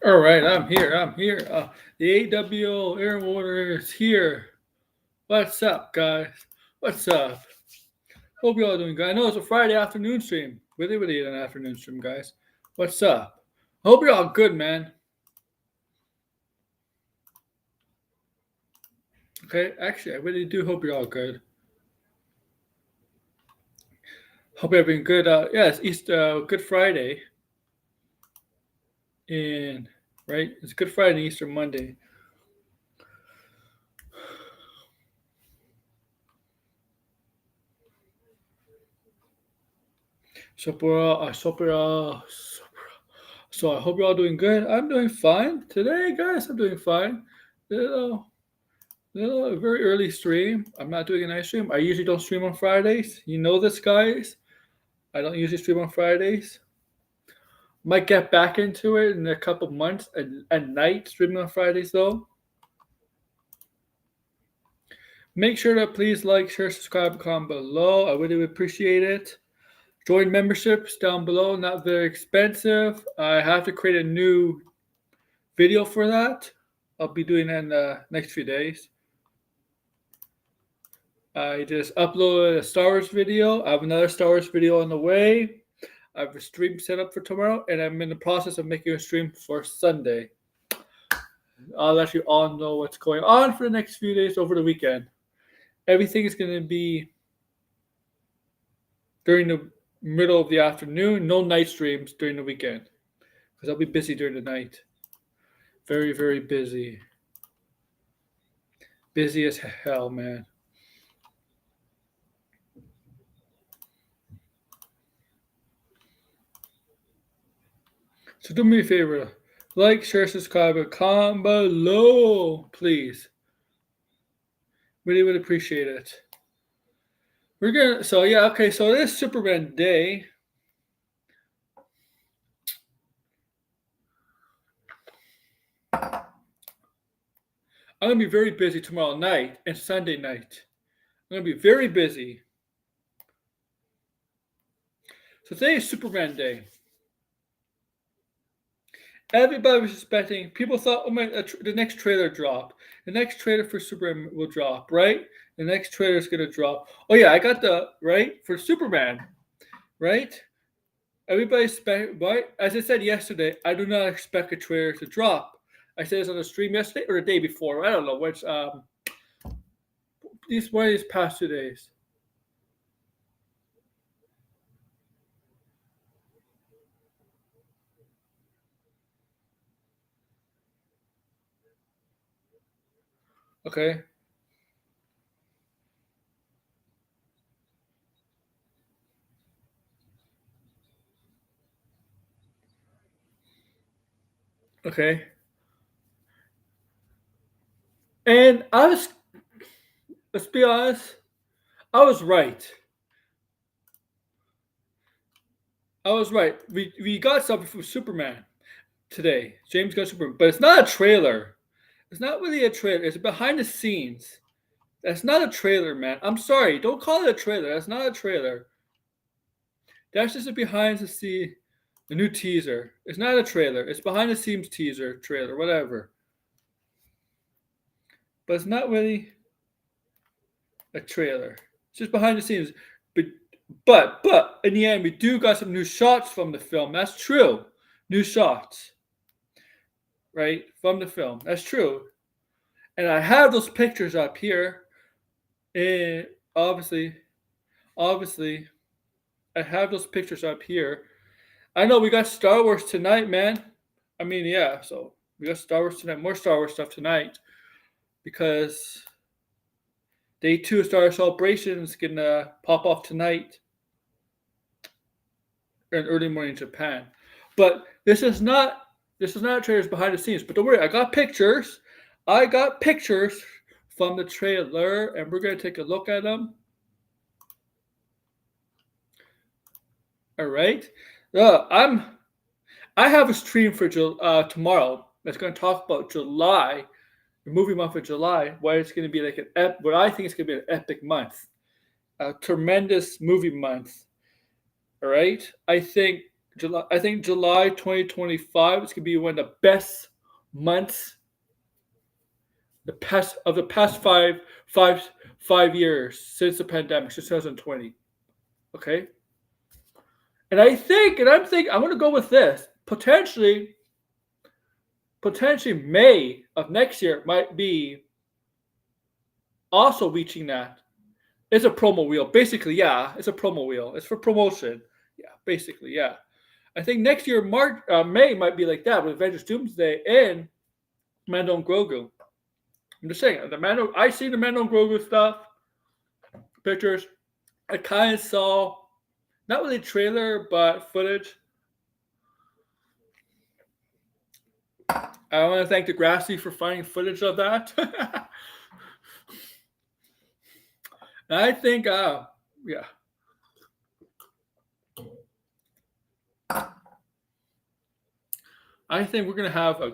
All right, I'm here. I'm here. The AWO Air Water is here. What's up, guys? What's up? Hope you all doing good. I know it's a Friday afternoon stream. Really an afternoon stream, guys. What's up? Hope you're all good, man. Okay, actually, I really do hope you're all good. Hope you're having good. Yeah, it's Easter, Good Friday, and right, it's Good Friday and Easter Monday. So I hope you're all doing good. I'm doing fine today, guys. I'm doing fine. Little, very early stream. I'm not doing a night stream. I usually don't stream on Fridays. You know this, guys. I don't usually stream on Fridays. Might get back into it in a couple months at night, streaming on Fridays though. Make sure to please like, share, subscribe, comment below. I really would appreciate it. Join memberships down below, not very expensive. I have to create a new video for that. I'll be doing that in the next few days. I just uploaded a Star Wars video. I have another Star Wars video on the way. I have a stream set up for tomorrow, and I'm in the process of making a stream for Sunday. I'll let you all know what's going on for the next few days over the weekend. Everything is going to be during the middle of the afternoon. No night streams during the weekend because I'll be busy during the night. Very busy. Busy as hell, man. So do me a favor. Like, share, subscribe, and comment below, please. Really would appreciate it. So this Superman Day. I'm going to be very busy tomorrow night and Sunday night. I'm going to be very busy. So today is Superman Day. Everybody was expecting. People thought, oh my, the next trailer dropped. The next trailer for Superman will drop, right? The next trailer is gonna drop. Oh yeah, I got the right for Superman, right? Everybody expect, right? As I said yesterday, I do not expect a trailer to drop. I said this on the stream yesterday or the day before. I don't know which. One of these past 2 days. Okay. Okay. And let's be honest, I was right. We got something from Superman today. James got Superman, but it's not a trailer. It's not really a trailer. It's behind the scenes. That's not a trailer, man. I'm sorry. Don't call it a trailer. That's not a trailer. That's just a behind the scene, the new teaser. It's not a trailer. It's behind the scenes teaser, trailer, whatever. But it's not really a trailer. It's just behind the scenes. But in the end, we do got some new shots from the film. That's true. New shots, right, from the film. That's true. And I have those pictures up here. And obviously, I have those pictures up here. I know we got Star Wars tonight, man. I mean, yeah. So we got Star Wars tonight. More Star Wars stuff tonight because Day 2 of Star Wars Celebration is gonna pop off tonight in early morning in Japan. But this is not trailers behind the scenes. But don't worry, I got pictures. I got pictures from the trailer, and we're gonna take a look at them. All right. I have a stream for tomorrow that's going to talk about July, the movie month of July, why it's going to be like what I think is going to be an epic month, a tremendous movie month. All right. I think July 2025 is going to be one of the best months the past 5 years since the pandemic, since 2020. Okay. And I'm going to go with this. Potentially May of next year might be also reaching that. It's a promo wheel. Basically, yeah, it's a promo wheel. It's for promotion. Yeah, basically, yeah. I think next year, May might be like that with Avengers Doomsday and Mando and Grogu. I'm just saying, I see the Mando and Grogu stuff, pictures. I kind of saw, not really trailer, but footage. I want to thank Degrassi for finding footage of that. And I think, yeah. I think we're going to have a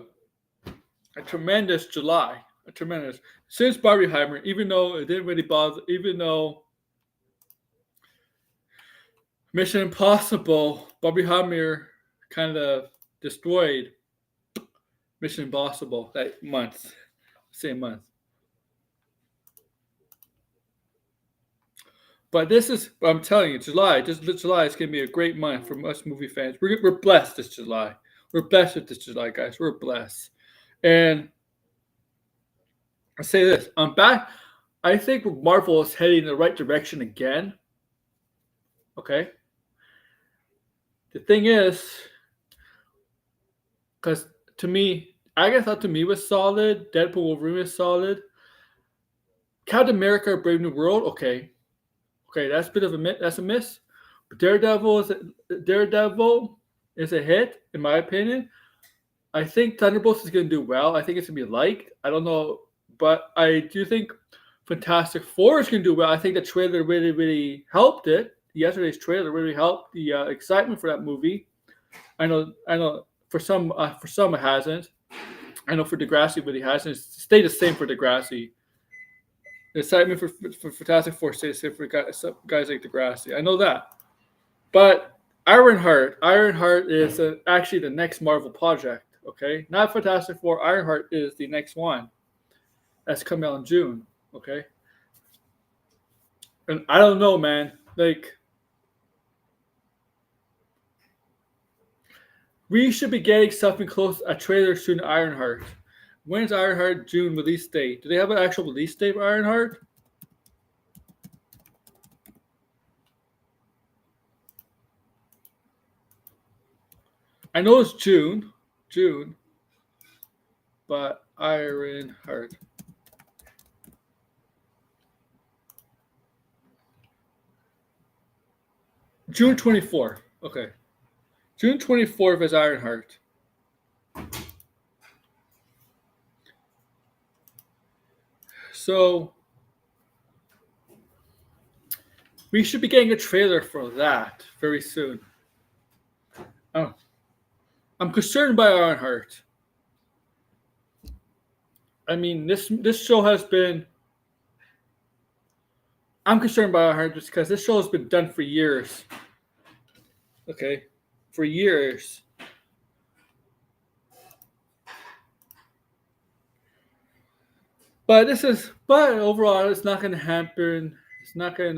tremendous July. Since Barbieheimer, even though it didn't really bother, even though Mission Impossible, Barbieheimer kind of destroyed Mission Impossible that same month. But I'm telling you, July is going to be a great month for us movie fans. We're blessed this July. We're blessed with this July, guys. We're blessed. And I say this, I'm back. I think Marvel is heading in the right direction again. Okay. The thing is, because to me, I thought to me was solid. Deadpool Wolverine was solid. Captain America: Brave New World, okay, that's a bit of a miss. But Daredevil is a hit in my opinion. I think Thunderbolts is going to do well. I think it's going to be liked. I don't know, but I do think Fantastic Four is going to do well. I think the trailer really, really helped it. Yesterday's trailer really helped the excitement for that movie. I know. For some it hasn't. I know for Degrassi, but it hasn't. It's stayed the same for Degrassi. The excitement for Fantastic Four stayed the same for guys like Degrassi. I know that. But Ironheart is actually the next Marvel project. Okay, not Fantastic Four. Ironheart is the next one. That's coming out in June. Okay. And I don't know, man. Like, we should be getting something close, a trailer soon to Ironheart. When's Ironheart June release date? Do they have an actual release date for Ironheart? I know it's June, but Ironheart. June 24th. Okay. June 24th is Ironheart. So we should be getting a trailer for that very soon. Oh, I'm concerned by Ironheart. I mean, this show has been. I'm concerned by Ironheart just because this show has been done for years. Okay, for years. But overall, it's not going to happen. It's not going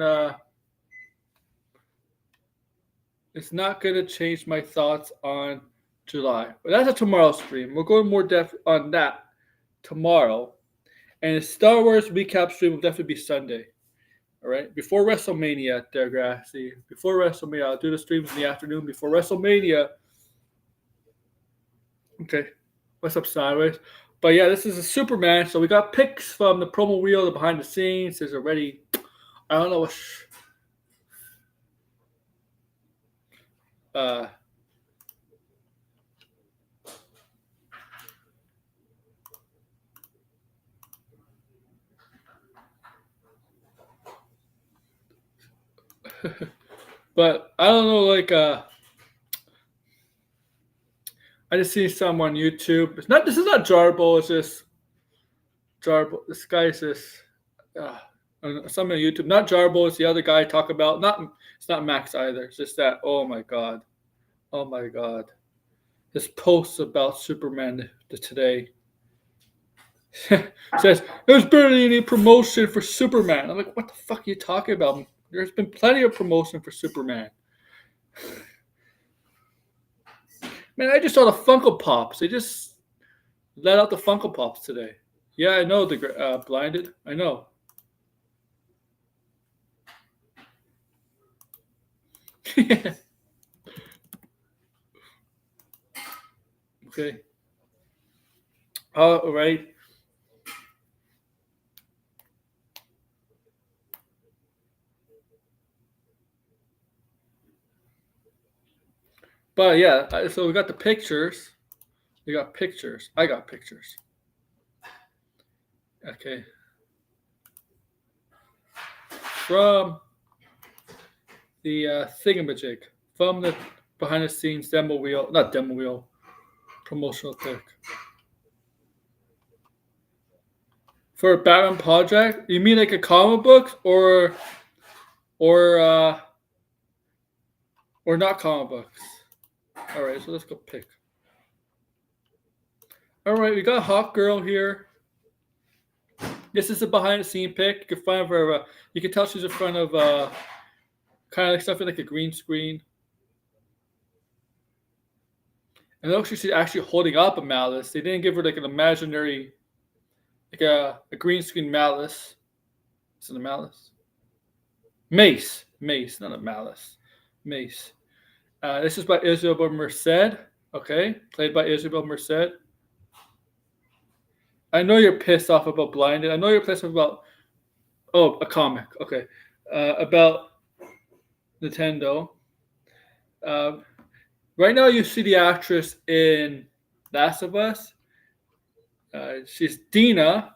to change my thoughts on July. But that's a tomorrow stream. We'll go in more depth on that tomorrow. And the Star Wars recap stream will definitely be Sunday. All right? Before WrestleMania, Degrassi. Before WrestleMania. I'll do the streams in the afternoon before WrestleMania. Okay. What's up, Sideways? But yeah, this is a Superman. So we got pics from the promo reel, the behind the scenes. There's already, I don't know what. Uh, but I don't know, like I just see some on YouTube. It's not. This is not Jarbo. It's just Jarbo. This guy's just some on YouTube. Not Jarbo. It's the other guy I talk about. Not. It's not Max either. It's just that. Oh my god. Oh my god. This post about Superman today says there's barely any promotion for Superman. I'm like, what the fuck are you talking about? There's been plenty of promotion for Superman. Man, I just saw the Funko Pops. They just let out the Funko Pops today. Yeah, I know the blinded. I know. Okay. All right. But yeah, so we got the pictures. We got pictures. I got pictures. Okay. From the thingamajig, from the behind the scenes demo wheel, not demo wheel, promotional pic. For a Batman project, you mean like a comic book or or not comic books? All right, so let's go pick. All right, we got Hawkgirl here. This is a behind the scene pic. You can find her. You can tell she's in front of kind of like something like a green screen. And it looks like she's actually holding up a malice. They didn't give her like an imaginary, like a green screen malice. Is it a malice? Mace, not a malice. Mace. This is by Isabel Merced. Okay, played by Isabel Merced. I know you're pissed off about Blinded. I know you're pissed off about a comic. Okay, about Nintendo. Right now, you see the actress in Last of Us. She's Dina.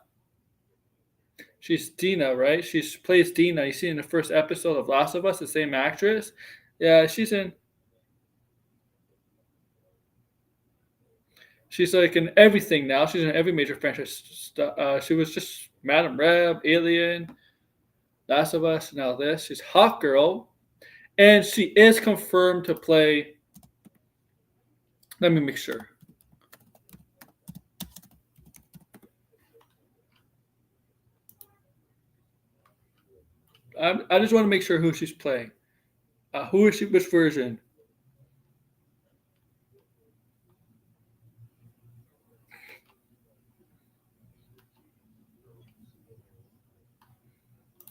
She's Dina, right? She plays Dina. You see in the first episode of Last of Us, the same actress. Yeah, she's in. She's like in everything now. She's in every major franchise. She was just Madam Reb, Alien, Last of Us, now this. She's Hawkgirl. And she is confirmed to play. Let me make sure. I just want to make sure who she's playing. Who is she? Which version?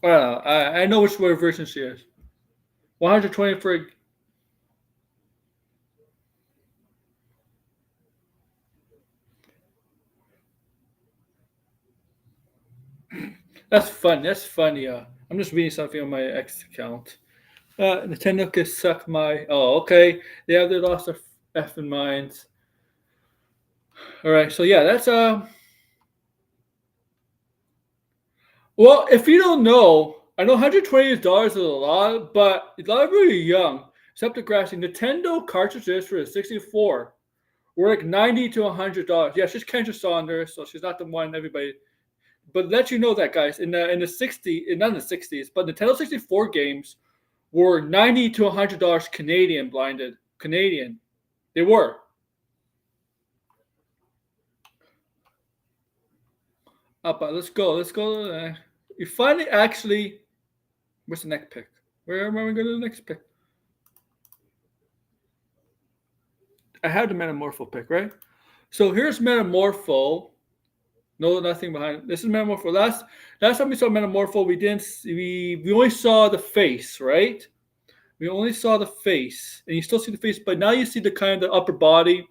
I know which version she is. 120 for. That's fun. That's funny. I'm just reading something on my X account. Nintendo can suck my. Oh, okay. They have their lost their effing minds. All right. So yeah, that's Well, if you don't know, I know $120 is a lot, but a lot of people are young. Except the grassy Nintendo cartridges for the 64 were like $90 to $100. Yeah, she's Kendra Saunders, so she's not the one everybody. But let you know that, guys, in the 60s, not in the 60s, but Nintendo 64 games were $90 to $100 Canadian blinded. Canadian. They were. But let's go. Let's go. You finally actually. Where's the next pick? Where am I going to do the next pick? I have the Metamorpho pick, right? So here's Metamorpho. No, nothing behind it. This is Metamorpho. Last time we saw Metamorpho, we only saw the face, right? We only saw the face, and you still see the face, but now you see the kind of the upper body.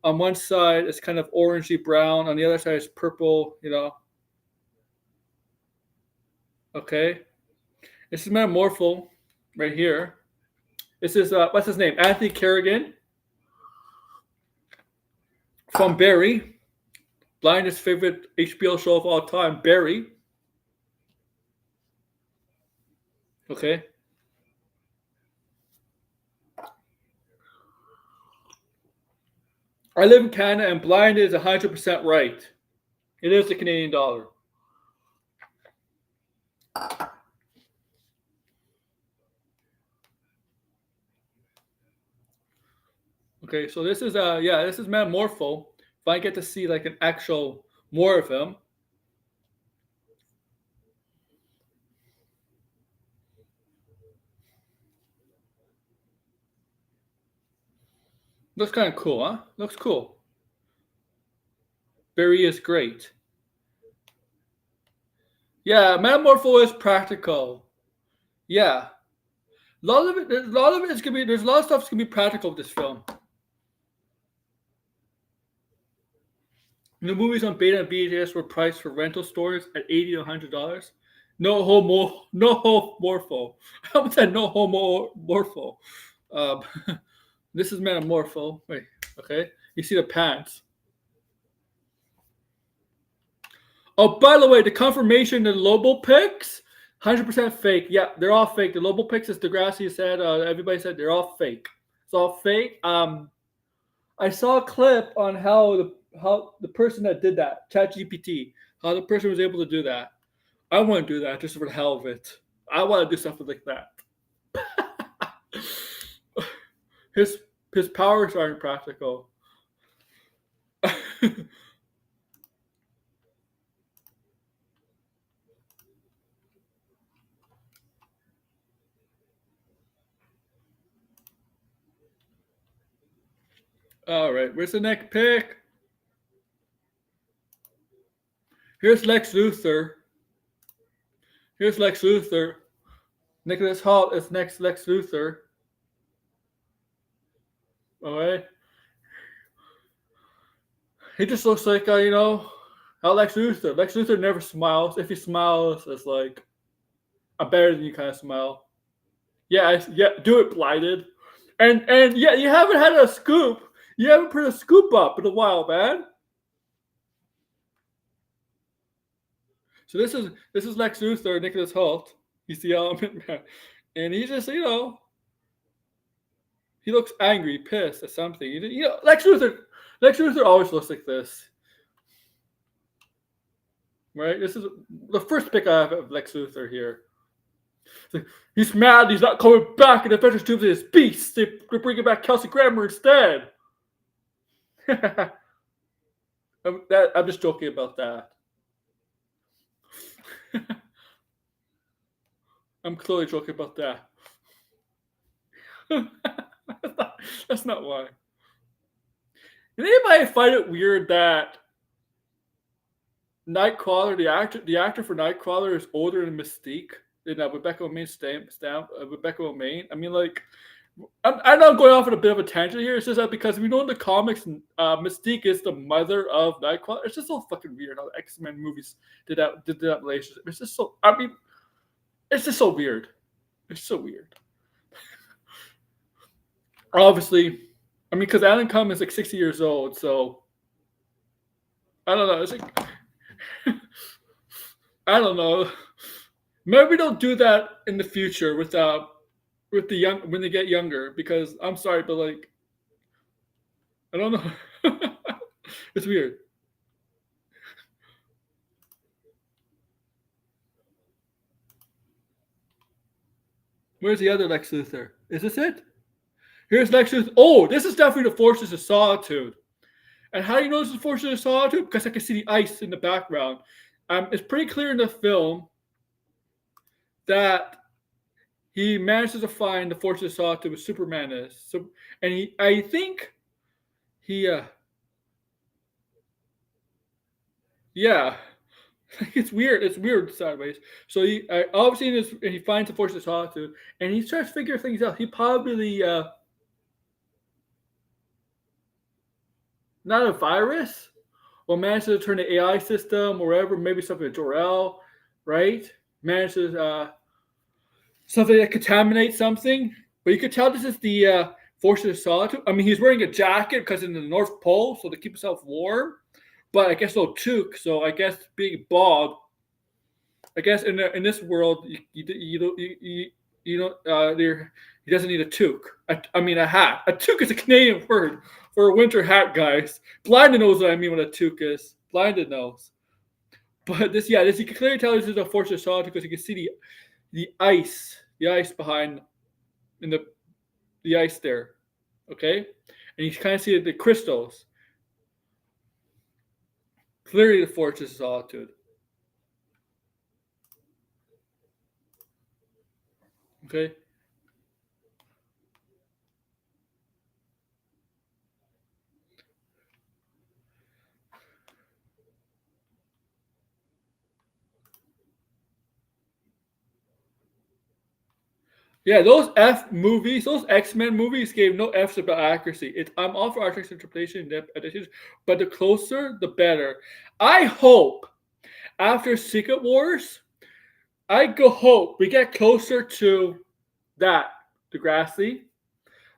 On one side, it's kind of orangey brown. On the other side, it's purple. Okay. This is Metamorpho right here. This is what's his name? Anthony Kerrigan from Barry. Blindest favorite HBO show of all time, Barry. Okay. I live in Canada, and blind is 100% right. It is the Canadian dollar. Okay, so this is this is Metamorpho. If I get to see like an actual more of him. Looks kind of cool, huh? Looks cool. Barry is great. Yeah, Metamorpho is practical. Yeah. A lot of it is gonna be there's a lot of stuff that's gonna be practical with this film. The movies on beta and VHS were priced for rental stores at $80 to $100. No homorpho. I almost said no homomorpho. This is Metamorpho. Wait, okay. You see the pants. Oh, by the way, the confirmation, the Lobo pics, 100% fake. Yeah, they're all fake. The Lobo pics, as Degrassi said, everybody said they're all fake. It's all fake. I saw a clip on how the person that did that, ChatGPT, how the person was able to do that. I want to do that just for the hell of it. I want to do something like that. His powers aren't practical. All right, where's the next pick? Here's Lex Luthor. Here's Lex Luthor. Nicholas Hoult is next Lex Luthor. All right. He just looks like, how Lex Luthor. Lex Luthor never smiles. If he smiles, it's like a better than you kind of smile. Yeah, do it blinded. And yeah, you haven't had a scoop. You haven't put a scoop up in a while, man. So this is Lex Luthor, Nicholas Hoult. He's the Element Man, and he just he looks angry, pissed at something. Lex Luthor always looks like this, right? This is the first pick I have of Lex Luthor here. He's mad. He's not coming back, and Adventures Doomsday is beast. They're bringing back Kelsey Grammer instead. I'm just joking about that. I'm clearly joking about that. That's not why. Did anybody find it weird that Nightcrawler, the actor for Nightcrawler, is older than Mystique? In Rebecca Romaine. I mean, like, I know I'm going off on a bit of a tangent here. It's just that because we know in the comics, Mystique is the mother of Nightcrawler. It's just so fucking weird how the X-Men movies did that relationship. It's just so. I mean, it's just so weird. It's so weird. Obviously, I mean, because Alan Cumming is like 60 years old, so I don't know. It's like I don't know. Maybe they'll do that in the future with the young when they get younger. Because I'm sorry, but like, I don't know. It's weird. Where's the other Lex Luthor? Is this it? Here's Lex Luthor. Oh, this is definitely the Forces of Solitude. And how do you know this is the Forces of Solitude? Because I can see the ice in the background. It's pretty clear in the film that he manages to find the Forces of Solitude where Superman is. So, and I think yeah, it's weird. It's weird sideways. So he obviously he finds the Forces of Solitude, and he starts to figure things out. He probably not a virus, or manages to turn the AI system or whatever, maybe something with Jor-El, right? Manages something that contaminates something. But you could tell this is the Forces of Solitude. I mean, he's wearing a jacket because in the North Pole, so to keep himself warm. But I guess no toque, so I guess being bald. I guess in this world, you don't he doesn't need a toque. I mean a hat. A toque is a Canadian word for a winter hat, guys. Blinded knows what I mean what a toque is. Blinded knows. But this you can clearly tell this is a Force of Solitude because you can see the ice behind in the ice there. Okay, and you kind of see the crystals. Clearly, the Force of Solitude. Okay. Yeah, those those X-Men movies gave no F's about accuracy. I'm all for artistic interpretation, but the closer, the better. I hope after Secret Wars, hope we get closer to that, Degrassi.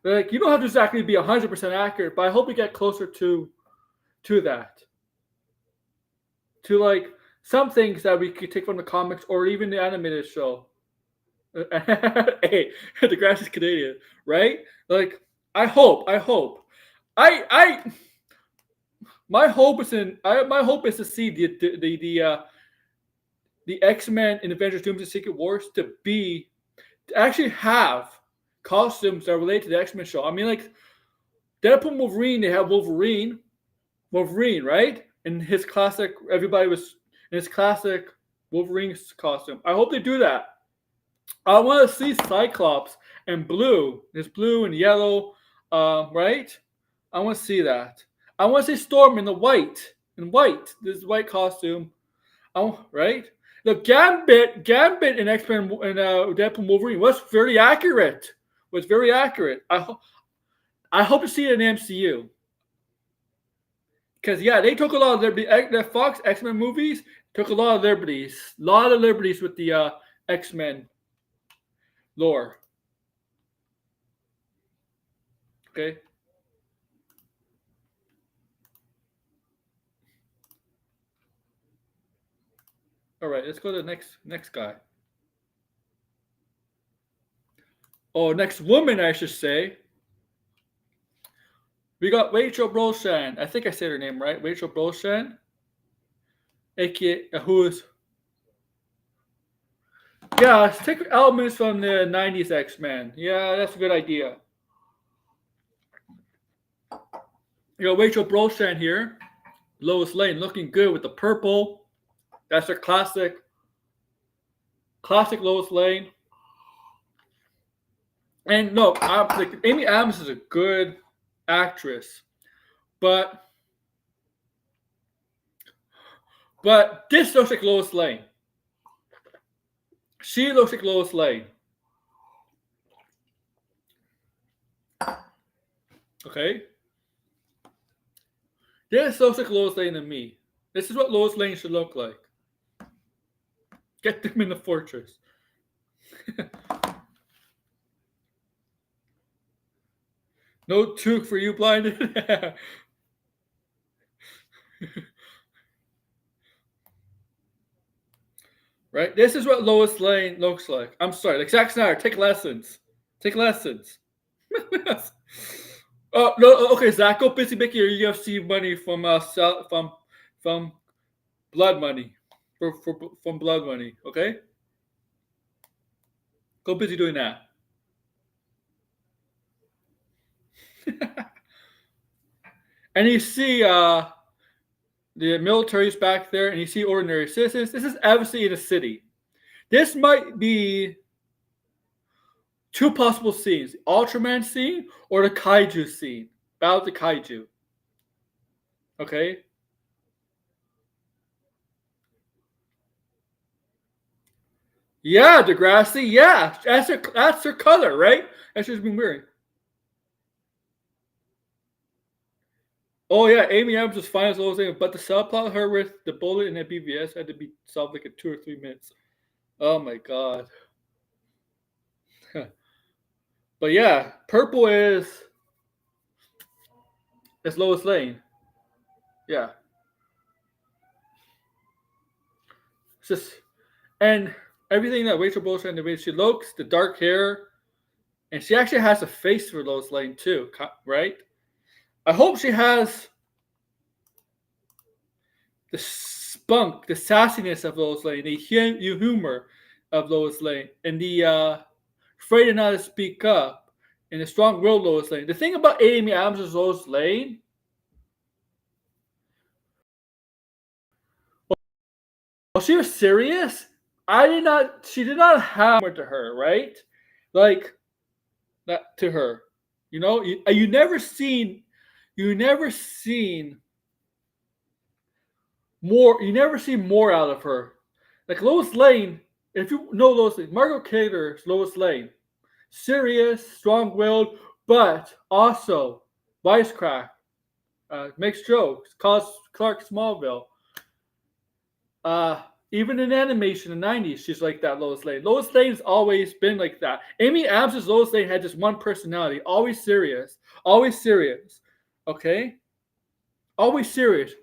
Like, you don't have to exactly be 100% accurate, but I hope we get closer to that. To like some things that we could take from the comics or even the animated show. Hey, the grass is Canadian, right? Like, I hope. I my hope is to see the X-Men in Avengers Doom and Secret Wars to actually have costumes that relate to the X-Men show. I mean, like Deadpool, Wolverine, they have Wolverine, right? In his classic, everybody was in his classic Wolverine's costume. I hope they do that. I want to see Cyclops and blue. There's blue and yellow, right? I want to see that. I want to see Storm in the white. This white costume. Right? The Gambit in X-Men and Deadpool Wolverine was very accurate. I hope to see it in the MCU. Because they took a lot of liberties. The Fox X-Men movies took a lot of liberties. With the X-Men lore. Okay. All right, let's go to the next guy. Oh, next woman, I should say. We got Rachel Brosnan. I think I said her name right. Rachel Brosnan, aka who's take elements from the '90s X-Men. Yeah, that's a good idea. You got Rachel Brosnan here. Lois Lane looking good with the purple. That's her classic Lois Lane. And no, Amy Adams is a good actress, but this looks like Lois Lane. She looks like Lois Lane. Okay. This looks like Lois Lane to me. This is what Lois Lane should look like. Get them in the fortress. No toque for you, blinded. Right? This is what Lois Lane looks like. I'm sorry. Like Zack Snyder, take lessons. Oh no, okay, Zach, go busy making your UFC money from blood money. From blood money, okay? Go busy doing that. And you see the military's back there, and you see ordinary citizens. This is obviously in a city. This might be two possible scenes: the Ultraman scene or the Kaiju scene. Battle of the Kaiju. Okay. Yeah, Degrassi. Yeah, that's her color, right? That's just been wearing. Oh yeah, Amy Adams was fine as Lois Lane, but the subplot her with the bullet and the BVS had to be solved like in 2 or 3 minutes. Oh my god. But yeah, purple is Lois Lane. Yeah. It's just and everything that Rachel Bosch and the way she looks, the dark hair, and she actually has a face for Lois Lane too, right? I hope she has the spunk, the sassiness of Lois Lane, the humor of Lois Lane, and the afraid not to speak up, and the strong-willed Lois Lane. The thing about Amy Adams' Lois Lane, while she was serious, I did not. She did not have more to her, right? Like that to her. You know, you never seen more. You never see more out of her. Like Lois Lane, if you know Lois Lane, Margot Kidder's Lois Lane, serious, strong-willed, but also wisecrack, makes jokes, calls Clark Smallville. Even in animation in the 90s, she's like that, Lois Lane. Lois Lane's always been like that. Amy Adams' Lois Lane had just one personality, always serious. Always serious. Okay? Always serious.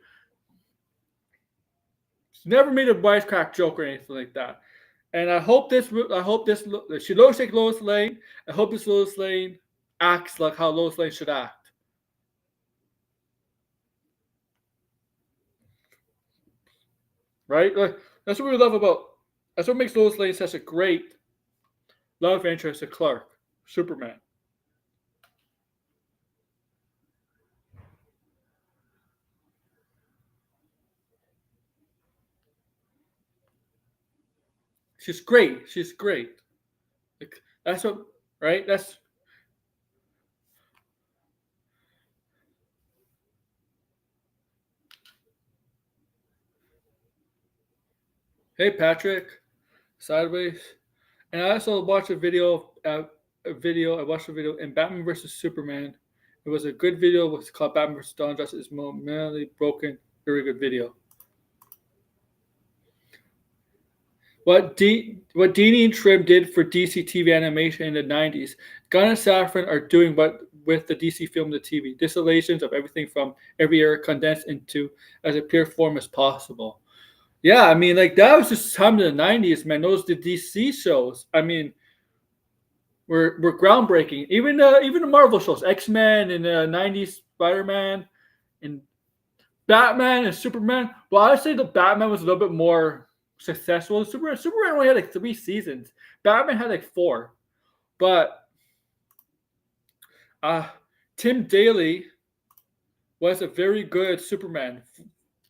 She's never made a wisecrack joke or anything like that. And she looks like Lois Lane. I hope this Lois Lane acts like how Lois Lane should act. Right? Like, that's what we love about. That's what makes Lois Lane such a great love interest to Clark, Superman. She's great. She's great. Like, that's what, right? That's hey Patrick, sideways. And I also watched a video. I watched a video in Batman versus Superman. It was a good video. It was called Batman versus Dawn Justice. It's momentarily broken. Very good video. What Dini and Trim did for DC TV animation in the 90s, Gunn and Safran are doing what with the DC film to TV. Distillations of everything from every era condensed into as a pure form as possible. Yeah, I mean, like that was just time in the 90s, man. Those the DC shows. I mean, were groundbreaking. Even the Marvel shows, X-Men and the 90s Spider-Man and Batman and Superman. Well, I'd say the Batman was a little bit more successful. Superman only had like 3 seasons. Batman had like 4. But uh, Tim Daly was a very good Superman.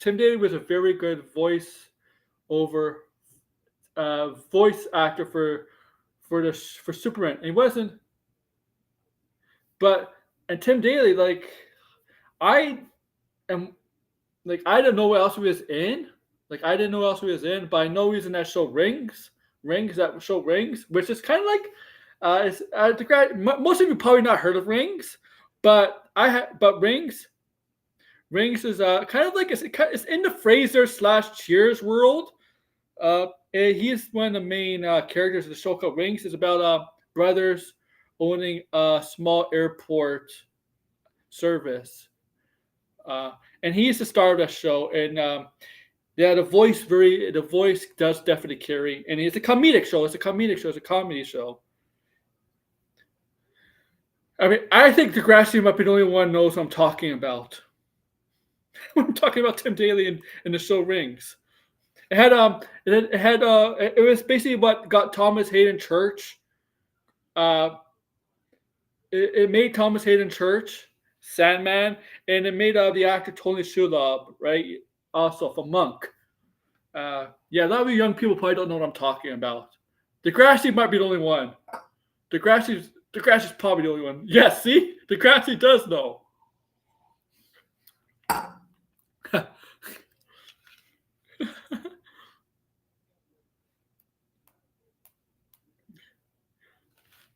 Tim Daly was a very good voice actor for Superman. And he wasn't, but and Tim Daly, like I am, like I didn't know what else he was in. Like I didn't know what else he was in, but I know he's in that show Rings, which is kind of like it's most of you probably not heard of Rings, but Rings is kind of like it's in the Fraser / Cheers world. He's one of the main characters of the show called Rings. It's about brothers owning a small airport service, and he's the star of that show. And yeah, the voice does definitely carry, and it's a comedic show. It's a comedy show. I mean, I think Degrassi might be the only one who knows what I'm talking about. I'm talking about Tim Daly in the show Rings. It was basically what got Thomas Hayden Church. Uh, it made Thomas Hayden Church Sandman, and it made the actor Tony Shalhoub, right? Also for Monk. Yeah, a lot of you young people probably don't know what I'm talking about. Degrassi might be the only one. Degrassi's probably the only one. Yes, see? Degrassi does know.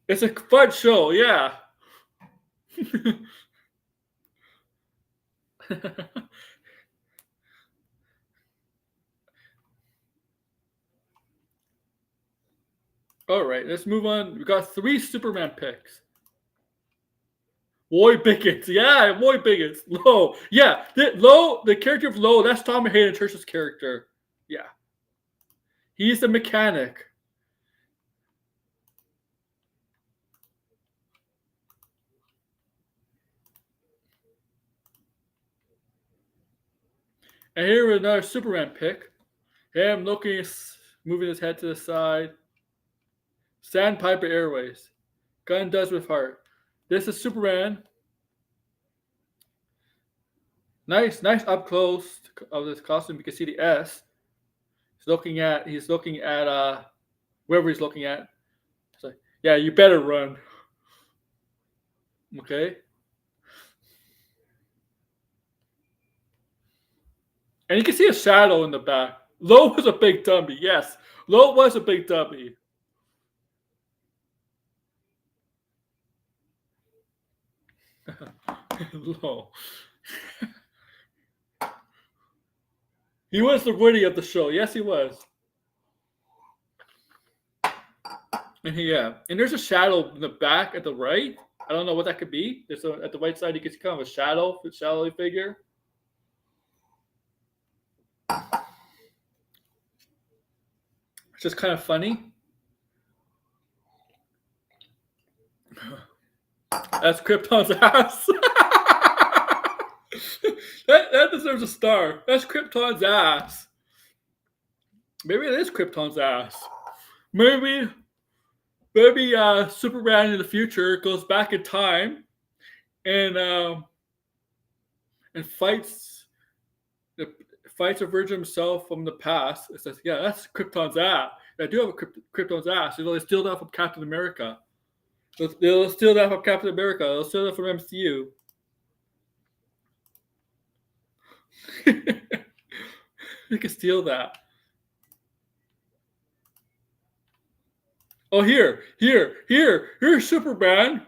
It's a fun show, yeah. All right, let's move on. We got 3 Superman picks. Roy Biggins, yeah, Roy Biggins. Low, yeah, the character of Low, that's Tom Hayden Church's character. Yeah, he's the mechanic. And here with another Superman pick. Him looking, moving his head to the side. Sandpiper Airways. Gun does with heart. This is Superman. Nice up close of this costume. You can see the S. He's looking at wherever he's looking at. So yeah, you better run. Okay. And you can see a shadow in the back. Low was a big dummy. Yes, Low was a big dummy. Low. He was the Woody of the show. Yes, he was. And there's a shadow in the back at the right. I don't know what that could be. At the right side, you can see kind of a shadowy figure. It's just kind of funny. That's Krypton's ass. that deserves a star. That's Krypton's ass. Maybe it is Krypton's ass. Maybe Superman in the future goes back in time and fights a version of himself from the past. It says, yeah, that's Krypton's ass. I do have a Krypton's ass. They steal that from Captain America. They'll steal that from Captain America. They'll steal that from MCU. You can steal that. Oh, here's Superman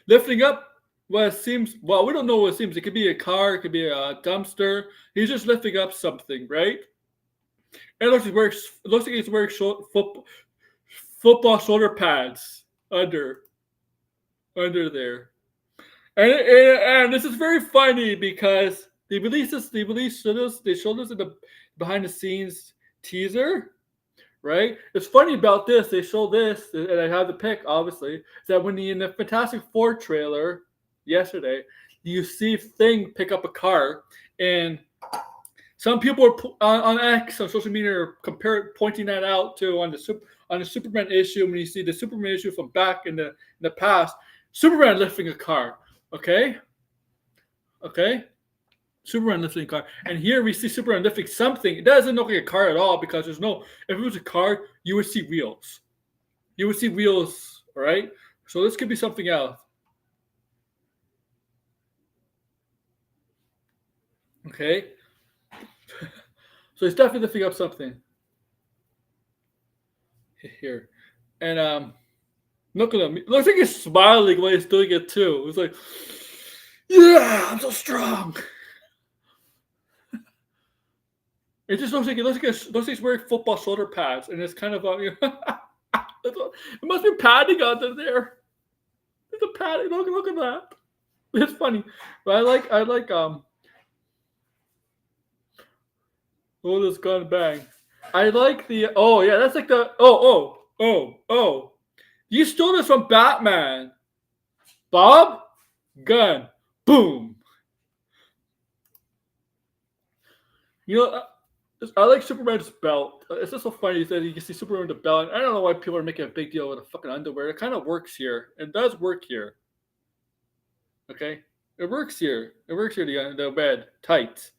lifting up what seems. Well, we don't know what it seems. It could be a car. It could be a dumpster. He's just lifting up something, right? And it looks like he's wearing football shoulder pads under there. And this is very funny because they showed us in the behind the scenes teaser, right? It's funny about this. They show this, and I have the pick. Obviously, is that in the Fantastic Four trailer yesterday, you see Thing pick up a car, and some people are on X on social media are pointing that out to on the Superman issue. When you see the Superman issue from back in the past, Superman lifting a car. Okay. Superman lifting a car, and here we see Superman lifting something. It doesn't look like a car at all because there's no. If it was a car, you would see wheels. You would see wheels, right? So this could be something else. Okay. So he's definitely lifting up something here, and look at him. It looks like he's smiling while he's doing it too. It's like, yeah, I'm so strong. It just looks like he's wearing football shoulder pads, and it's kind of it must be padding under there. There's a padding. Look at that. It's funny, but I like oh, this gun bang. I like the that's like the you stole this from Batman. Bob, gun, boom. You know, I like Superman's belt. It's just so funny that you can see Superman with the belt. I don't know why people are making a big deal with the fucking underwear. It kind of works here. It does work here. Okay, it works here. It works here. The red tights.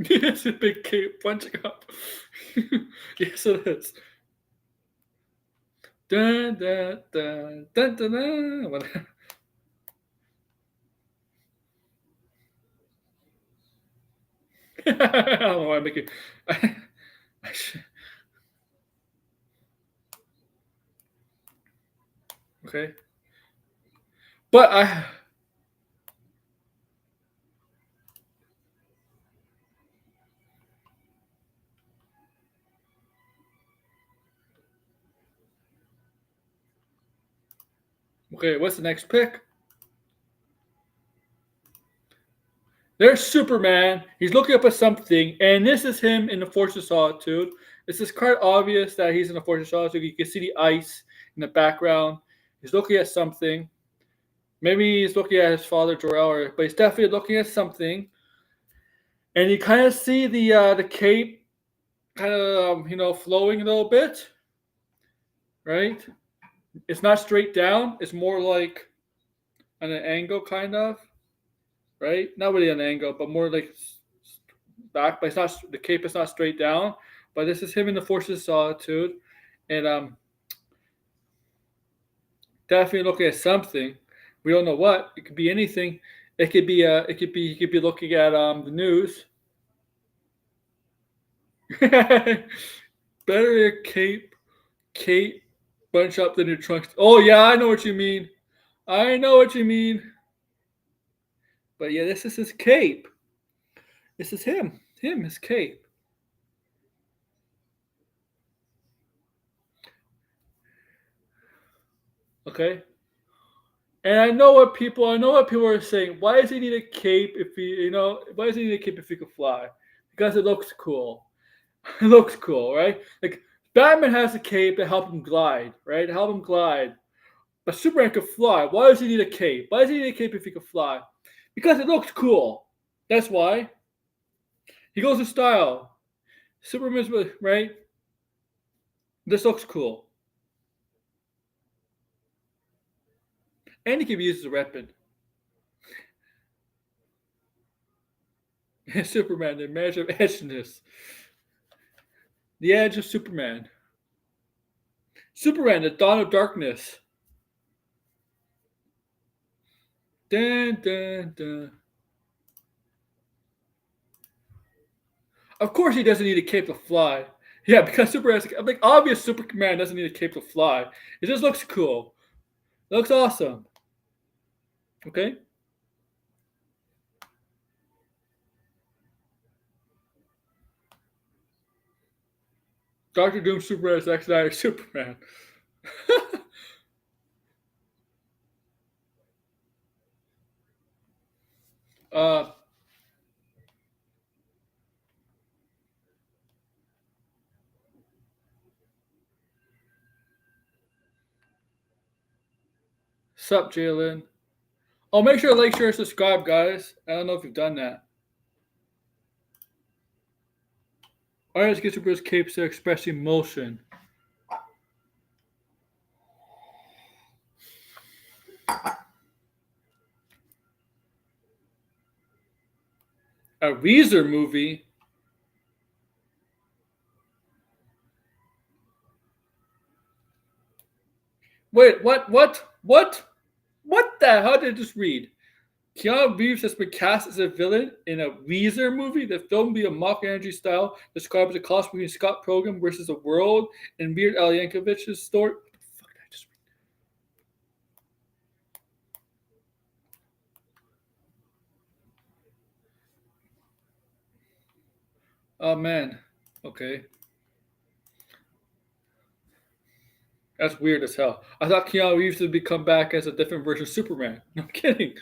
It's a big cape punching up. Yes, it is. Dun, dun, dun, dun, dun, dun. Whatever. I don't know why I'm making. Okay. But I okay, what's the next pick? There's Superman. He's looking up at something, and this is him in the Force of Solitude. This is quite obvious that he's in the Force of Solitude. You can see the ice in the background. He's looking at something. Maybe he's looking at his father Jor-El, but he's definitely looking at something. And you kind of see the cape kind of flowing a little bit, right? It's not straight down. It's more like on an angle, kind of, right? Not really an angle, but more like back. But it's not the cape is not straight down. But this is him in the Forces of Solitude, and definitely looking at something. We don't know what. It could be anything. It could be he could be looking at the news. Better a cape bunch up than your trunks. Oh yeah, I know what you mean. I know what you mean. But yeah, this is his cape. This is him. His cape. Okay. And I know what people are saying. Why does he need a cape if why does he need a cape if he could fly? Because it looks cool. It looks cool, right? Like Batman has a cape to help him glide, right? To help him glide. But Superman could fly. Why does he need a cape? Why does he need a cape if he could fly? Because it looks cool. That's why. He goes in style. Superman's right. This looks cool. And he can be used as a weapon. Superman, the measure of edginess. The edge of Superman. Superman, the dawn of darkness. Dun, dun, dun. Of course he doesn't need a cape to fly. Yeah, because Superman, like obvious Superman doesn't need a cape to fly. It just looks cool. It looks awesome. Okay? Doctor Doom Superman is Zack Snyder Superman. uh Sup, Jalen. Oh, make sure to like, share, and subscribe, guys. I don't know if you've done that. Alright, let's get Superman's capes to express emotion. A Weezer movie. Wait, what? What the hell did I just read? Keanu Reeves has been cast as a villain in a Weezer movie. The film will be a mock energy style described as a cross between Scott Pilgrim versus the World and Weird Al Yankovic's story. What the fuck did I just read? Oh man. Okay. That's weird as hell. I thought Keanu Reeves would come back as a different version of Superman. No, I'm kidding.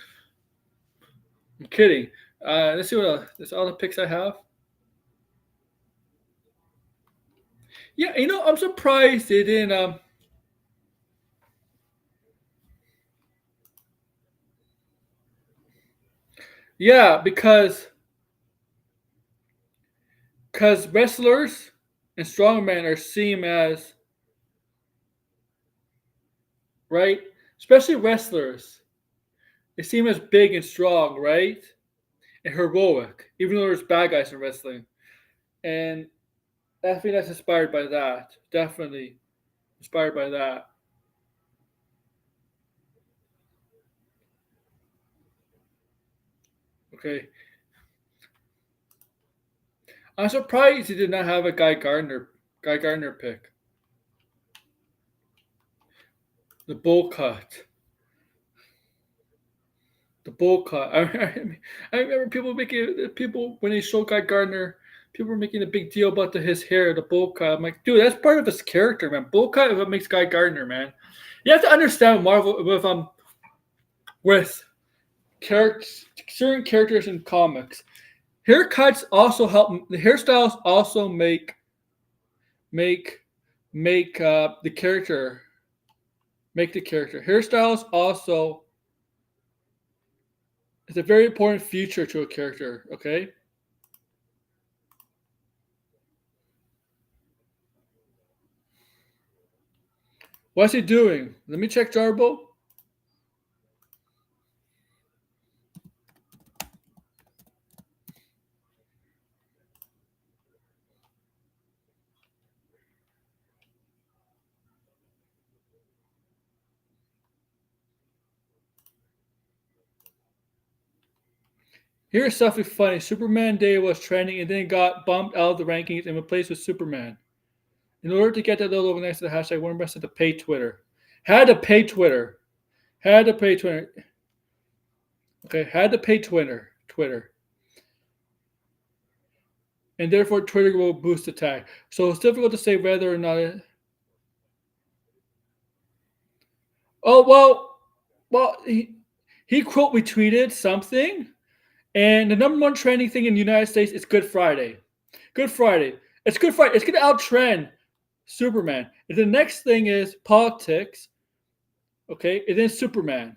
I'm kidding. Let's see what else. That's all the picks I have. Yeah, I'm surprised they didn't. Yeah, because wrestlers and strongmen are seen as right, especially wrestlers. They seem as big and strong, right, and heroic, even though there's bad guys in wrestling. And I think that's inspired by that. Definitely inspired by that. Okay, I'm surprised he did not have a Guy Gardner pick. The bowl cut. The bowl cut. I remember people when they showed Guy Gardner, people were making a big deal about his hair, the bowl cut. I'm like, dude, that's part of his character, man. Bowl cut is what makes Guy Gardner, man. You have to understand Marvel with certain characters in comics. Haircuts also help. The hairstyles also make the character Hairstyles also is a very important feature to a character. Okay. What's he doing? Let me check Jarbo. Here's something funny. Superman Day was trending and then got bumped out of the rankings and replaced with Superman. In order to get that little over next to the hashtag, Warner Bros. Had to pay Twitter. Had to pay Twitter. Okay, had to pay Twitter. And therefore Twitter will boost the tag. So it's difficult to say whether or not it. Oh well he quote retweeted something, and the number one trending thing in the United States is Good Friday. Good Friday. It's Good Friday. It's gonna outtrend Superman. And the next thing is politics. Okay, and then Superman.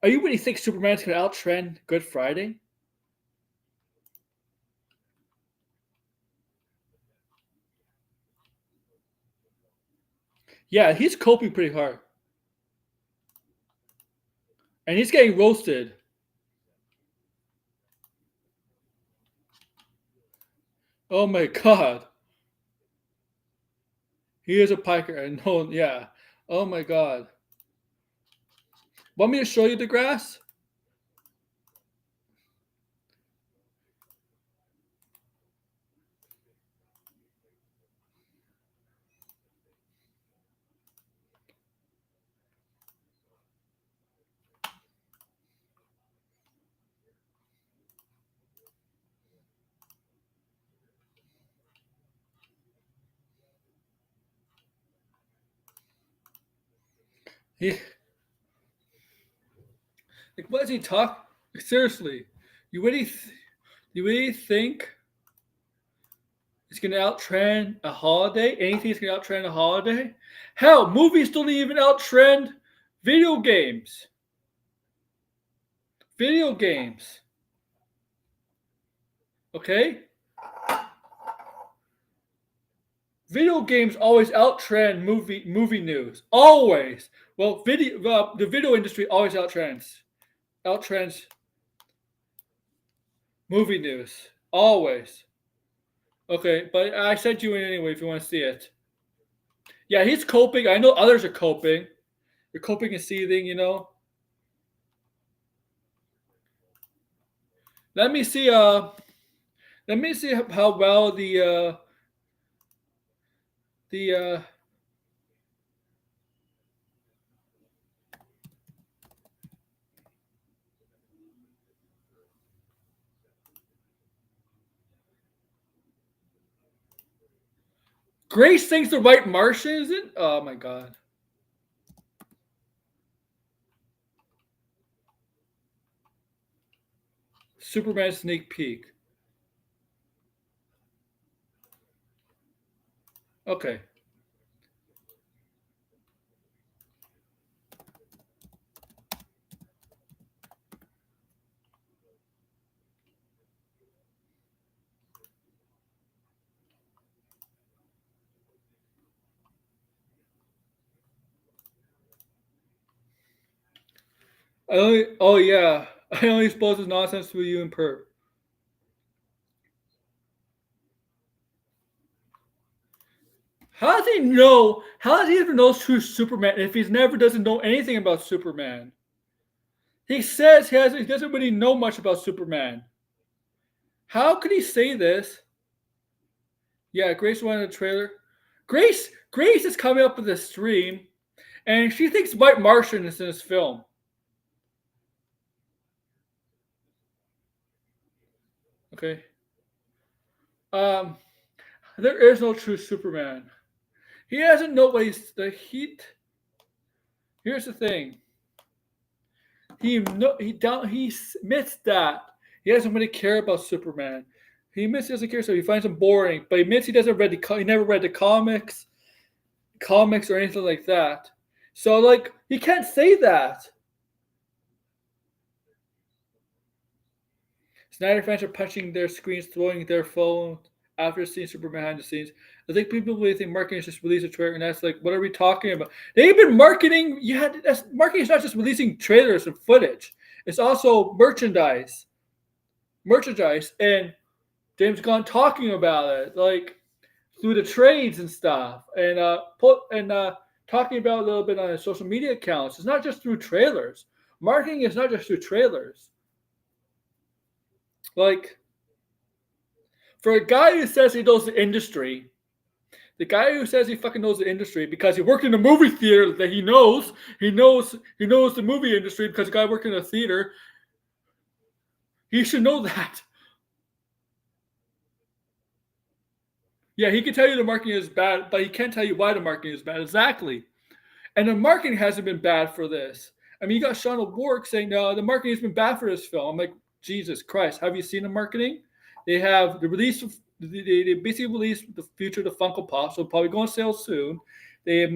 Are you really think Superman's gonna outtrend Good Friday? Yeah, he's coping pretty hard. And he's getting roasted. Oh my god. He is a piker. And no, yeah. Oh my god. Want me to show you the grass? He, like, what does he talk? Seriously, you really think it's gonna outtrend a holiday? Anything's gonna outtrend a holiday? Hell, movies don't even outtrend video games. Video games. Okay? Video games always outtrend movie news. Always. Well, the video industry always outtrends movie news. Always. Okay, but I sent you in anyway if you want to see it. Yeah, he's coping. I know others are coping. You're coping and seething, you know. Let me see how well the Grace thinks the right Martian is it? Oh my god. Superman sneak peek. Okay. Oh yeah. I only expose this nonsense to you in perp. How does he know? How does he even know who's Superman if he never doesn't know anything about Superman? He says he doesn't really know much about Superman. How could he say this? Yeah, Grace wanted a trailer. Grace is coming up with a stream, and she thinks White Martian is in this film. Okay. Um, there is no true Superman. He doesn't know what he's the heat. Here's the thing. He admits that he doesn't really care about Superman. He admits he doesn't care, so he finds him boring. But he admits he never read the comics or anything like that. So like he can't say that. Snyder fans are punching their screens, throwing their phone after seeing Superman behind the scenes. I think people really think marketing is just release a trailer, and that's like, what are we talking about? They've been marketing. Marketing is not just releasing trailers and footage; it's also merchandise, and James Gunn talking about it, like through the trades and stuff, and talking about it a little bit on his social media accounts. It's not just through trailers. Marketing is not just through trailers. Like, for a guy who says he knows the industry, the guy who says he fucking knows the industry because he worked in a movie theater that he knows the movie industry because the guy worked in a theater, he should know that. Yeah, he can tell you the marketing is bad, but he can't tell you why the marketing is bad. Exactly. And the marketing hasn't been bad for this. I mean, you got Sean O'Rourke saying, no, the marketing has been bad for this film. I'm like, Jesus Christ, have you seen the marketing? They have the release of, they basically released the future of the Funko Pop, so probably go on sale soon. They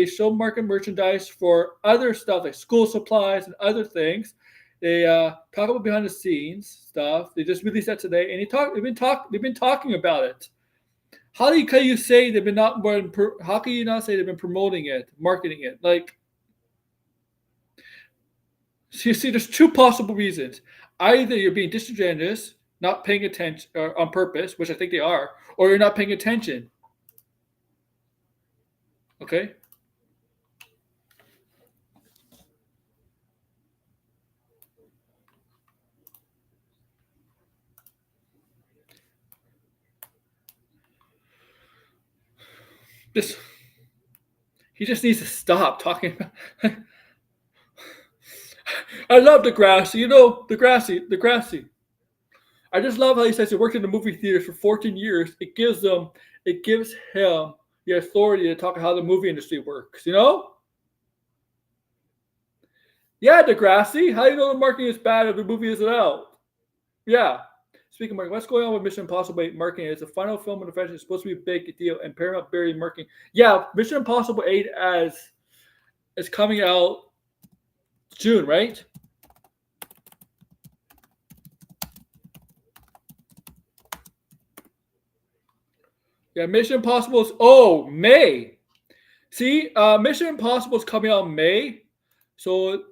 show market merchandise for other stuff like school supplies and other things. They talk about behind the scenes stuff. They just released that today, and they've been talking about it. How can you say they've been not? How can you not say they've been promoting it, marketing it? Like, so you see, there's two possible reasons. Either you're being disingenuous, not paying attention on purpose, which I think they are, or you're not paying attention. Okay. He just needs to stop talking about. I love Degrassi. You know, Degrassi. I just love how he says he worked in the movie theaters for 14 years. It gives him the authority to talk about how the movie industry works. You know? Yeah, Degrassi. How do you know the marketing is bad if the movie isn't out? Yeah. Speaking of marketing, what's going on with Mission Impossible 8 marketing? It's the final film in the franchise. It's supposed to be a big deal, and Paramount buried marketing. Yeah, Mission Impossible 8 is coming out June, right? Yeah, Mission Impossible is May. See, Mission Impossible is coming out in May. So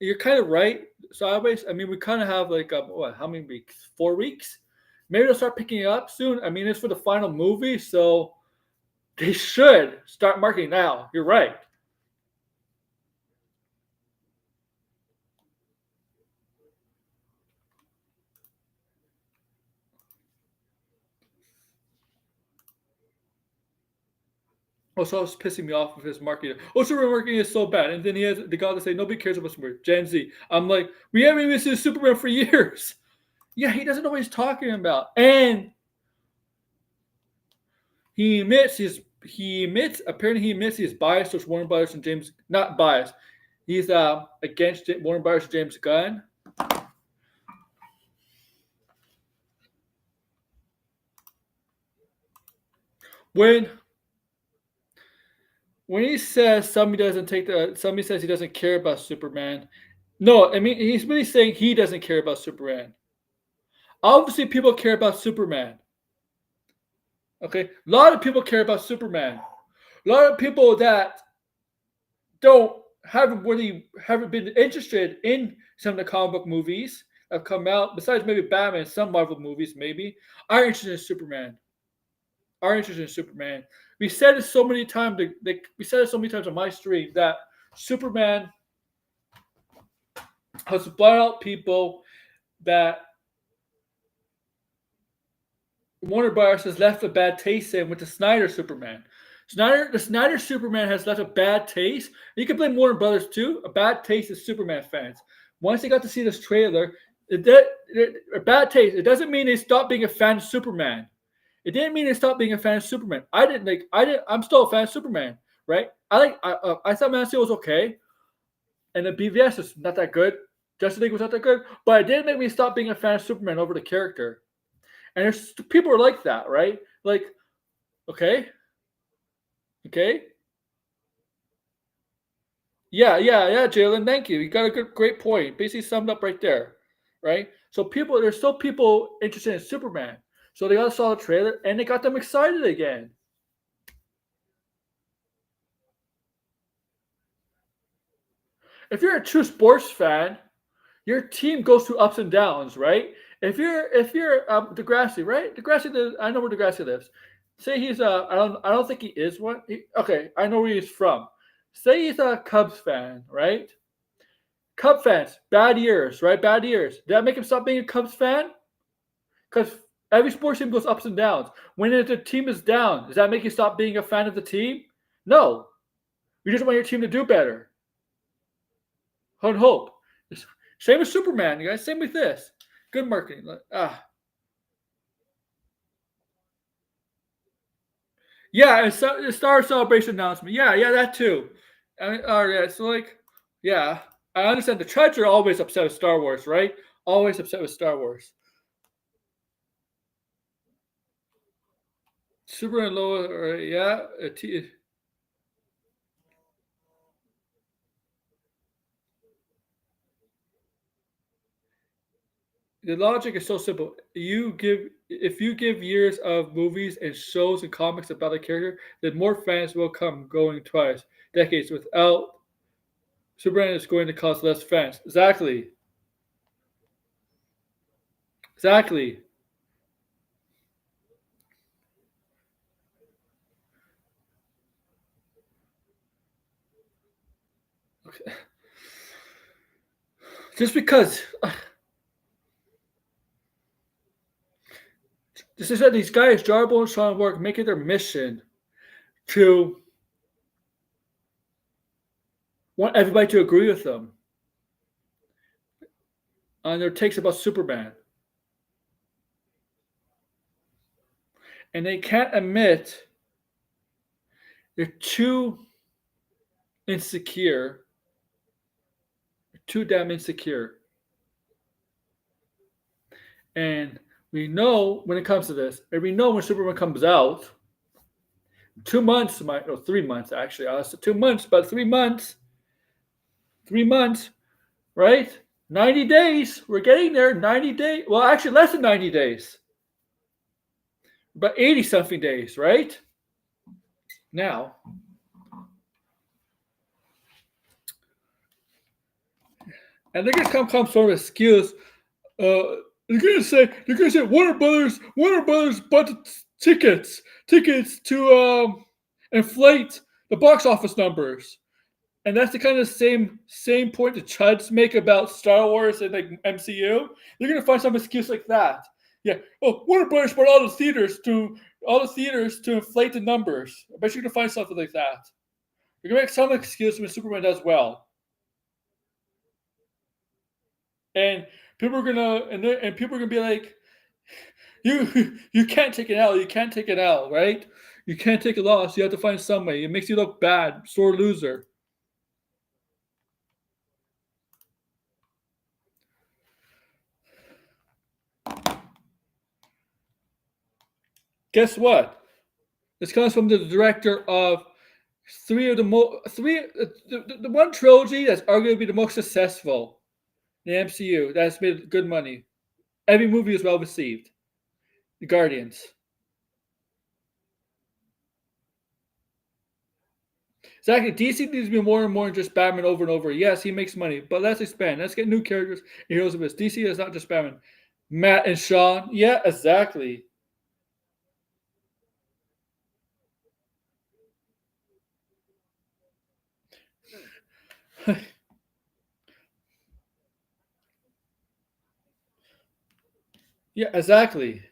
you're kind of right. Sideways. I mean, we kind of have like how many weeks? 4 weeks. Maybe they'll start picking it up soon. I mean, it's for the final movie, so they should start marketing now. You're right. Also, it's pissing me off with his marketing. Oh, Superman marketing is so bad. And then he has the guy to say, nobody cares about Superman. Gen Z. I'm like, we haven't even seen Superman for years. Yeah, he doesn't know what he's talking about. And apparently he admits he's biased towards Warner Brothers and James, not biased. He's against Warner Brothers and James Gunn. When he says somebody says he doesn't care about Superman. No, I mean he's really saying he doesn't care about Superman. Obviously, people care about Superman. Okay, a lot of people care about Superman. A lot of people that haven't been interested in some of the comic book movies that have come out, besides maybe Batman, some Marvel movies maybe, are interested in Superman. We said it so many times. We said it so many times on my stream that Superman has brought out people that Warner Brothers has left a bad taste in with the Snyder Superman. The Snyder Superman has left a bad taste. You can blame Warner Brothers too. A bad taste of Superman fans. Once they got to see this trailer, a bad taste. It doesn't mean they stopped being a fan of Superman. It didn't mean they stopped being a fan of Superman. I didn't like. I didn't. I'm still a fan of Superman, right? I thought Man of Steel was okay, and the BVS is not that good. Justice League was not that good, but it didn't make me stop being a fan of Superman over the character. And there's people are like that, right? Like, okay, okay, yeah, Jalen. Thank you. You got a great point. Basically summed up right there, right? So there's still people interested in Superman. So they all saw the trailer and it got them excited again. If you're a true sports fan, your team goes through ups and downs, right? If you're Degrassi, right? Degrassi, I know where Degrassi lives. Say he's I don't think he is one. Okay, I know where he's from. Say he's a Cubs fan, right? Cub fans, bad years, right? Bad years. Did that make him stop being a Cubs fan? Because every sports team goes ups and downs. When the team is down, does that make you stop being a fan of the team? No. You just want your team to do better. Hope. Same with Superman, you guys. Same with this. Good marketing. Yeah, it's the Star Celebration announcement. Yeah, that too. Yeah, so like, yeah, I understand the Trudge are always upset with Star Wars, right? Always upset with Star Wars. Super and Lois, yeah. The logic is so simple. If you give years of movies and shows and comics about a character, then more fans will come going twice. Decades without Superman is going to cause less fans. Exactly. Exactly. Okay. Just because this is that these guys, Jarbo and Sean Work, make it their mission to want everybody to agree with them on their takes about Superman. And they can't admit they're too insecure, too damn insecure. And we know when it comes to this, and we know when Superman comes out, 2 months, 3 months actually. I said 2 months, but 3 months, 3 months, right? 90 days. We're getting there. 90 days. Well, actually, less than 90 days. About 80 something days, right? Now, and they're gonna come sort of excuse. They're gonna say Warner Brothers bought tickets to inflate the box office numbers. And that's the kind of same point the Chuds make about Star Wars and like MCU. They're gonna find some excuse like that. Yeah. Oh, Warner Brothers bought all the theaters to inflate the numbers. I bet you're gonna find something like that. You're gonna make some excuse when Superman does well. And people are gonna be like, you can't take an L. You can't take an L, right? You can't take a loss. You have to find some way. It makes you look bad, sore loser. Guess what? This comes from the director of the one trilogy that's arguably the most successful in the MCU that's made good money. Every movie is well received. The Guardians. Exactly. DC needs to be more and more than just Batman over and over. Yes, he makes money, but let's expand. Let's get new characters and heroes of this. DC is not just Batman. Matt and Sean. Yeah, exactly. Yeah, exactly.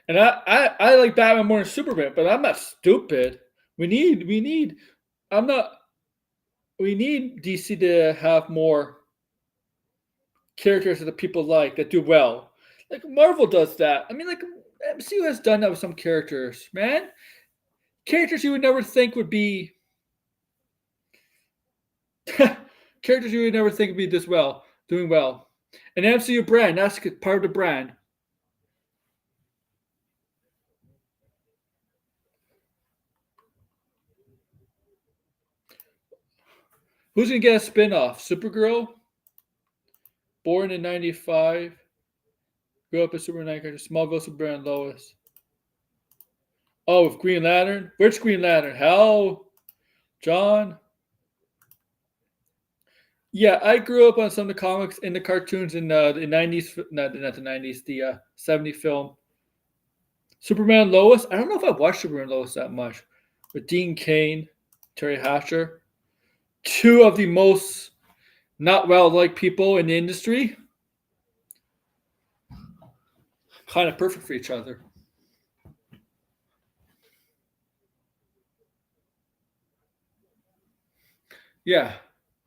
And I like Batman more than Superman, but I'm not stupid. We need. I'm not. We need DC to have more characters that people like that do well. Like Marvel does that. I mean, like MCU has done that with some characters, man. Characters you would never think would be characters you would never think would be this well, doing well. An MCU brand, that's part of the brand. Who's gonna get a spin-off? Supergirl? Born in '95. Grew up as Superman character. Smallville, Superman, Lois. Oh, with Green Lantern? Which Green Lantern? Hal? John? Yeah, I grew up on some of the comics and the cartoons in the '90s, not the '90s, the '70 film. Superman Lois. I don't know if I watched Superman Lois that much. With Dean Cain, Terry Hatcher, two of the most not well liked people in the industry, kind of perfect for each other. Yeah,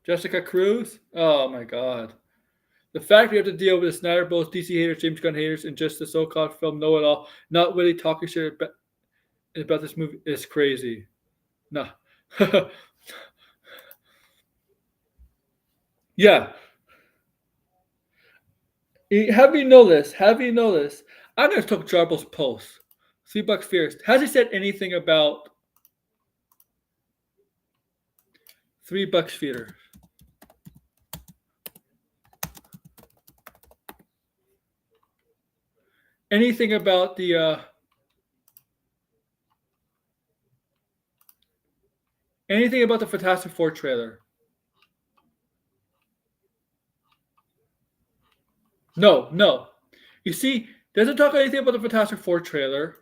Jessica Cruz. Oh my God. The fact we have to deal with the Snyder Bros, DC haters, James Gunn haters, and just the so-called film know-it-all, not really talking shit about this movie is crazy. No. Yeah. Have you know this? Have you know this? I'm gonna talk Jarbo's post. $3 fierce. Has he said anything about $3 feeder? Anything about the anything about the Fantastic Four trailer? No, no. You see, doesn't talk anything about the Fantastic Four trailer.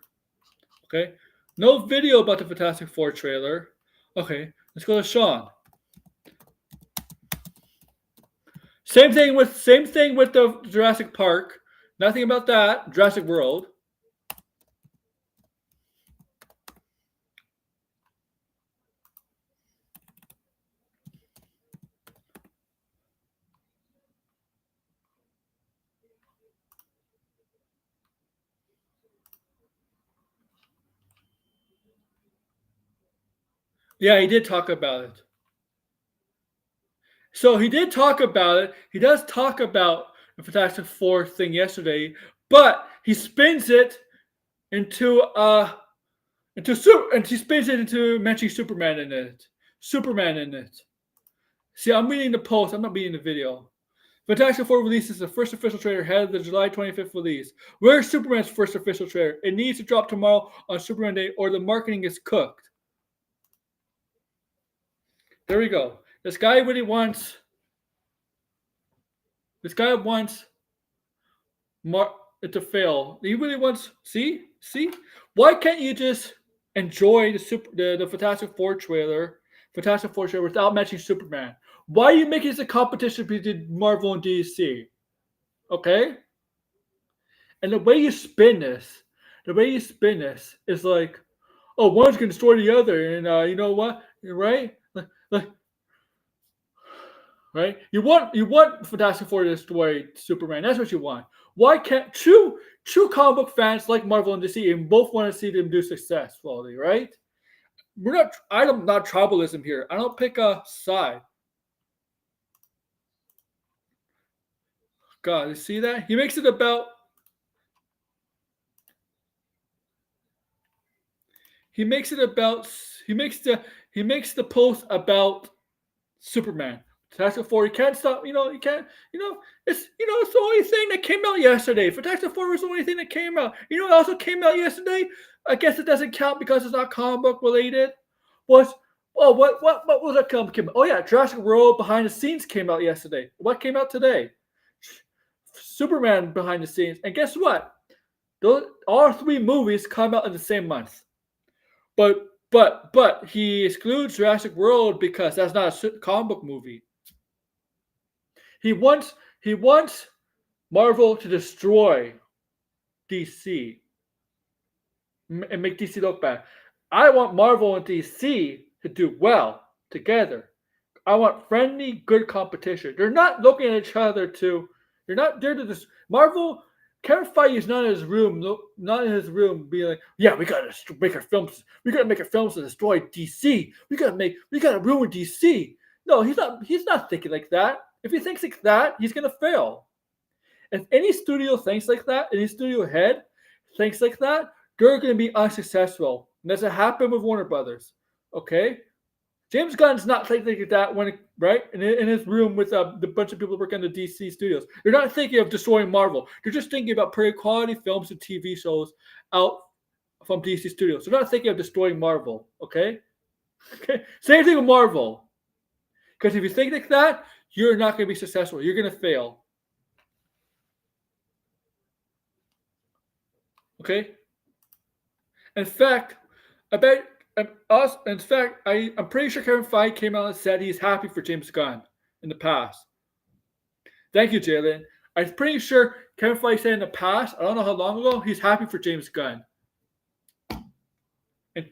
Okay. No video about the Fantastic Four trailer. Okay, let's go to Sean. Same thing with the Jurassic Park. Nothing about that. Jurassic World. Yeah, he did talk about it. So he did talk about it. He does talk about the Fantastic Four thing yesterday, but he spins it into and he spins it into mentioning Superman in it. Superman in it. See, I'm reading the post. I'm not reading the video. Fantastic Four releases the first official trailer ahead of the July 25th release. Where's Superman's first official trailer? It needs to drop tomorrow on Superman Day, or the marketing is cooked. There we go. This guy really wants. This guy wants it to fail. He really wants. See. Why can't you just enjoy the Fantastic Four trailer, without mentioning Superman? Why are you making this a competition between Marvel and DC? Okay. And the way you spin this is like, oh, one's gonna destroy the other, and you know what, right? Right? You want Fantastic Four to destroy Superman. That's what you want. Why can't true comic book fans like Marvel and DC and both want to see them do successfully, right? We're not. I'm not tribalism here. I don't pick a side. God, you see that? He makes it about. He makes it about. He makes the post about Superman. Fantastic Four, you can't stop. You can't. It's the only thing that came out yesterday. Fantastic Four was the only thing that came out. You know what also came out yesterday? I guess it doesn't count because it's not comic book related. Was what was that came out? Oh yeah, Jurassic World behind the scenes came out yesterday. What came out today? Superman behind the scenes. And guess what? All three movies come out in the same month. But he excludes Jurassic World because that's not a comic book movie. He wants Marvel to destroy DC and make DC look bad. I want Marvel and DC to do well together. I want friendly, good competition. They're not looking at each other to. They're not there to just Marvel. Kevin Feige is not in his room. Not in his room, being like, "Yeah, we gotta make our films. We gotta make our films to destroy DC. We gotta ruin DC." No, he's not. He's not thinking like that. If he thinks like that, he's gonna fail. If any studio thinks like that, any studio head thinks like that, they're gonna be unsuccessful. And that's what happened with Warner Brothers. Okay, James Gunn's not thinking like that when right in his room with the bunch of people working on the DC studios. They're not thinking of destroying Marvel. They're just thinking about putting quality films and TV shows out from DC studios. They're not thinking of destroying Marvel. Okay. Okay. Same thing with Marvel. Because if you think like that, you're not going to be successful. You're going to fail. Okay. In fact, I bet us. In fact, I'm pretty sure Kevin Feige came out and said he's happy for James Gunn in the past. Thank you, Jalen. I'm pretty sure Kevin Feige said in the past, I don't know how long ago, he's happy for James Gunn. And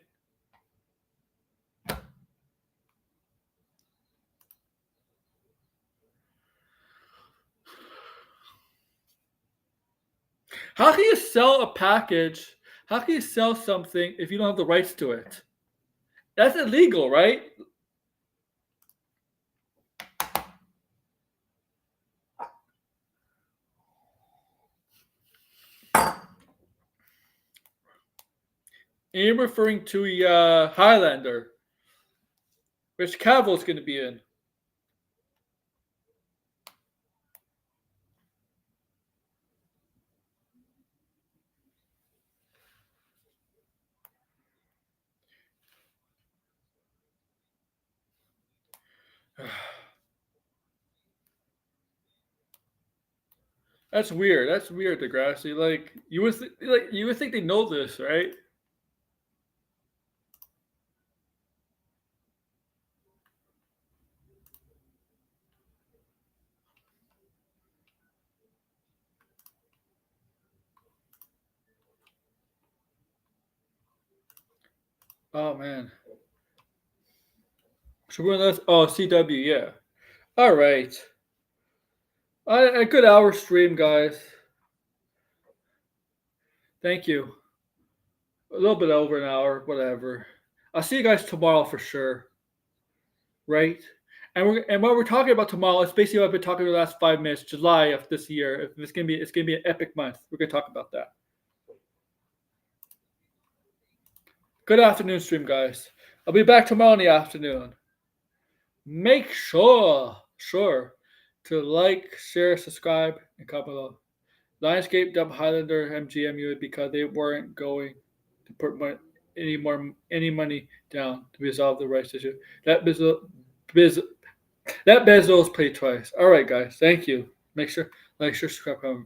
how can you sell a package? How can you sell something if you don't have the rights to it? That's illegal, right? And you're referring to Highlander, which Cavill's going to be in. That's weird. That's weird, Degrassi. Like you would think they know this, right? Oh man. So we're on this. Oh, CW, yeah. All right. A good hour stream, guys. Thank you. A little bit over an hour, whatever. I'll see you guys tomorrow for sure. Right? And what we're talking about tomorrow is basically what I've been talking about the last 5 minutes, July of this year. It's gonna be an epic month. We're gonna talk about that. Good afternoon, stream guys. I'll be back tomorrow in the afternoon. Make sure to like, share, subscribe, and comment below. Lionsgate dubbed Highlander MGMU because they weren't going to put any money down to resolve the rights issue. That Bezos played twice. All right, guys. Thank you. Make sure like, share, subscribe, comment.